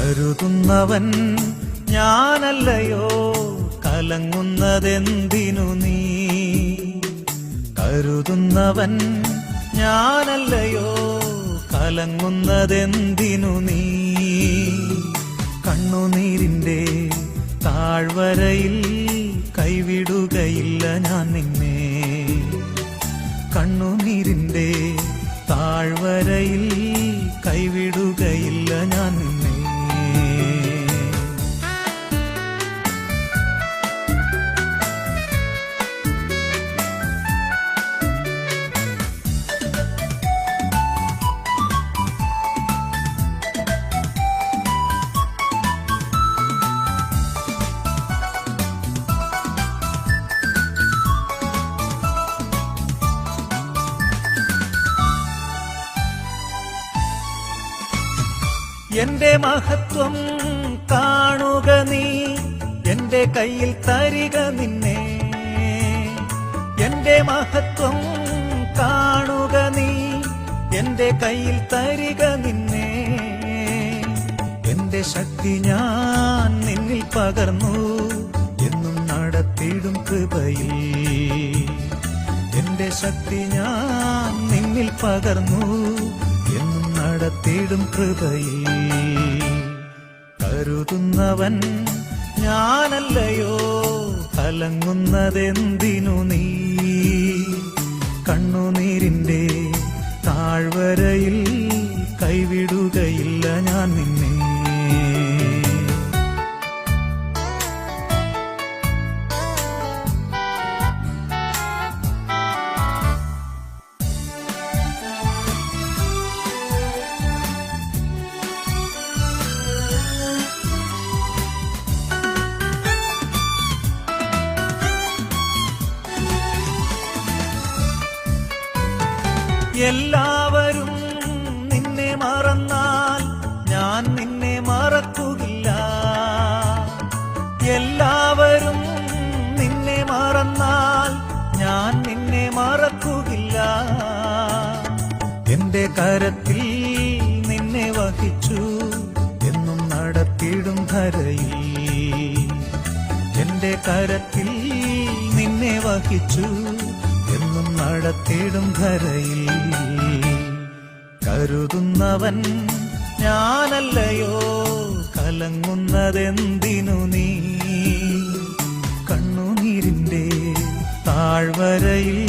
കരുതുന്നവൻ ഞാനല്ലയോ, കലങ്ങുന്നതെന്തിനു നീ? കരുതുന്നവൻ ഞാനല്ലയോ, കലങ്ങുന്നതെന്തിനു നീ? കണ്ണുനീരിന്റെ താഴ്വരയിൽ കൈവിടുകയില്ല ഞാൻ നിന്നെ. കണ്ണുനീരിന്റെ താഴ്വരയിൽ കൈവിടുകയില്ല ഞാൻ നിന്നെ. എന്റെ മഹത്വം കാണുക നീ, എന്റെ കയ്യിൽ തരിക നിന്നെ. എന്റെ മഹത്വം കാണുക നീ, എന്റെ കയ്യിൽ തരിക നിന്നെ. എന്റെ ശക്തി ഞാൻ നിന്നിൽ പകർന്നു, എന്നും നടത്തിയിടും കൃപയിൽ. എന്റെ ശക്തി ഞാൻ നിന്നിൽ പകർന്നു, എന്നും നടത്തിയിടും കൃപയിൽ. കരുതുന്നവൻ ഞാനല്ലയോ, കലങ്ങുന്നതെന്തിനു നീ? കണ്ണുനീരിന്റെ താഴ്വരയിൽ കൈവിടുകയില്ല ഞാൻ നിന്നെ. എല്ലാവരും നിന്നെ മറന്നാൽ ഞാൻ നിന്നെ മറക്കുകയില്ല. എല്ലാവരും നിന്നെ മറന്നാൽ ഞാൻ നിന്നെ മറക്കുകയില്ല. എന്റെ കരത്തിൽ നിന്നെ വഹിച്ചു, എന്നും നടത്തിയിടും ധരയിൽ. എന്റെ കരത്തിൽ നിന്നെ വഹിച്ചു, എന്നും നടത്തിയിടും ധരയിൽ. കരുതുന്നവൻ ഞാനല്ലയോ, കലങ്ങുന്നതെന്തിനു നീ? കണ്ണുനീരിന്റെ താഴ്വരയിൽ